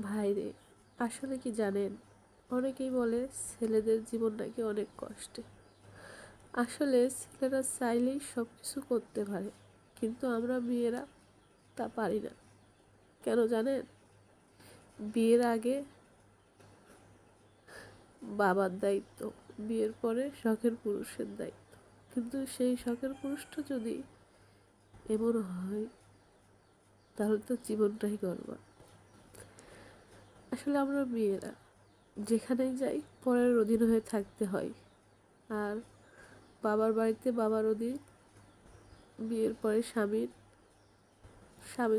ভাইরে, আসলে কি জানেন, অনেকেই বলে ছেলেদের জীবন নাকি অনেক কষ্টে। আসলে ছেলেরা চাইলেই সব কিছু করতে পারে, কিন্তু আমরা মেয়েরা তা পারি না। কেন জানেন? বিয়ের আগে বাবার দায়িত্ব, বিয়ের পরে শখের পুরুষের দায়িত্ব। কিন্তু সেই শখের পুরুষটা যদি এমন হয়, তাহলে তো জীবনটাই গর্বা। আসলে আমরা মেয়েরা যেখানেই যাই পরের অধীন হয়ে থাকতে হয়, আর বাবার বাড়িতে বাবার অধীন। বিয়ের পরে স্বামী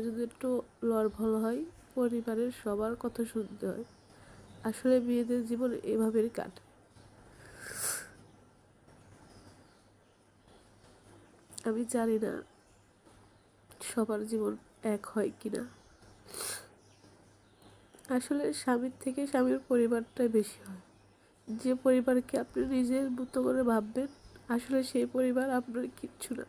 যদি একটু লড়ভল হয়, পরিবারের সবার কথা শুনতে হয়। আসলে মেয়েদের জীবন এভাবেই কাটে। আমি জানি না সবার জীবন এক হয় কিনা। আসলে স্বামীর থেকে স্বামীর পরিবারটাই বেশি হয়। যে পরিবারকে আপনি নিজের মতো করে ভাববেন, আসলে সেই পরিবার আপনার কিচ্ছু না।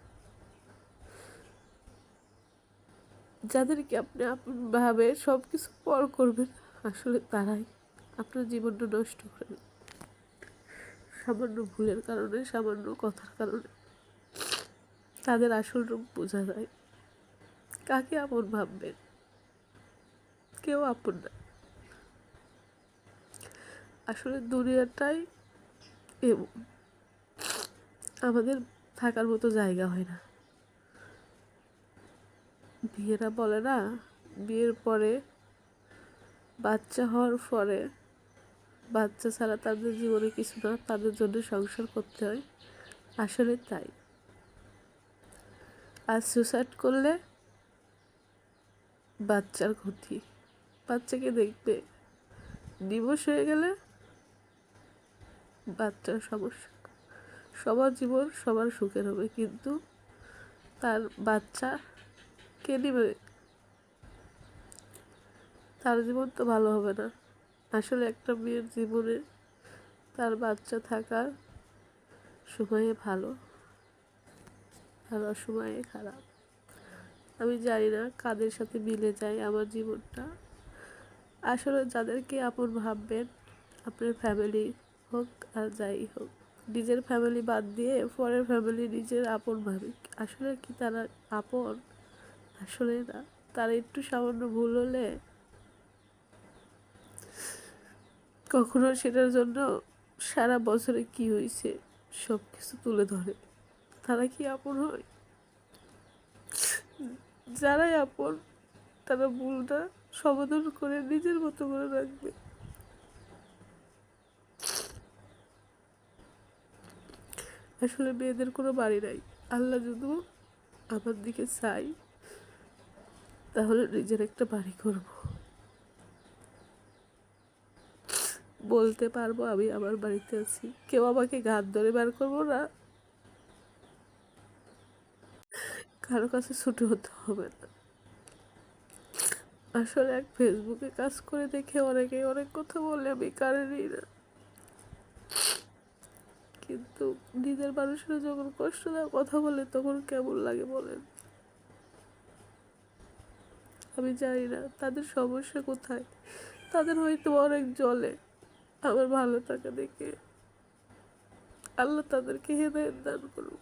যাদেরকে আপনি আপন ভাবে সব কিছু পর করবেন, আসলে তারাই আপনার জীবনটা নষ্ট করে দেয়। সামান্য ভুলের কারণে, সামান্য কথার কারণে তাদের আসল রূপ বোঝা যায়। কাকে আপন ভাববেন? কেউ আপন না। আসলে দুনিয়াটাই এমন, আমাদের থাকার মতো জায়গা হয় না। বিয়েরা বলে না, বিয়ের পরে বাচ্চা হওয়ার পরে বাচ্চা ছাড়া তাদের জীবনে কিছু না, তাদের জন্য সংসার করতে হয়। আসলে তাই। আর সুসাইড করলে বাচ্চার ক্ষতি, বাচ্চাকে দেখবে। ডিভোর্স হয়ে গেলে বাচ্চার সমস্যা। সবার জীবন সবার সুখের হবে, কিন্তু তার বাচ্চা কে নেবে? তার জীবন তো ভালো হবে না। আসলে একটা মেয়ের জীবনে তার বাচ্চা থাকার সময়ে ভালো, আর অসময়ে খারাপ। আমি জানি না কাদের সাথে মিলে যায় আমার জীবনটা। আসলে যাদেরকে আপন ভাববেন, আপনার ফ্যামিলি হোক আর যাই হোক, নিজের ফ্যামিলি বাদ দিয়ে পরের ফ্যামিলি নিজের আপন ভাবি। আসলে কি তারা আপন? আসলে না। তারা একটু সামান্য ভুল হলে কখনো সেটার জন্য সারা বছরে কি হয়েছে সব কিছু তুলে ধরে। তারা কি আপন হয়? যারাই আপন, তারা ভুলটা সমাধান করে নিজের মতো করে রাখবে। আসলে মেয়েদের কোনো বাড়ি নাই। আল্লাহ যদি আমার দিকে চাই, তাহলে নিজের একটা বাড়ি করব। বলতে পারবো আমি আমার বাড়িতে আছি, কেউ আমাকে ঘাট ধরে বের করবো না, কারো কাছে ছুটে হতে হবে না। আসলে এক ফেসবুকে কাজ করে দেখে অনেকেই অনেক কথা বলে, আমি কারেরই না। কিন্তু নিজের মানুষরা যখন কষ্ট দেওয়ার কথা বলে, তখন কেমন লাগে বলেন? আমি জানি না তাদের সমস্যা কোথায়। তাদের হয়তো অনেক জ্বলে আমার ভালো থাকা দেখে। আল্লাহ তাদেরকে হেদায়েত দান করুক।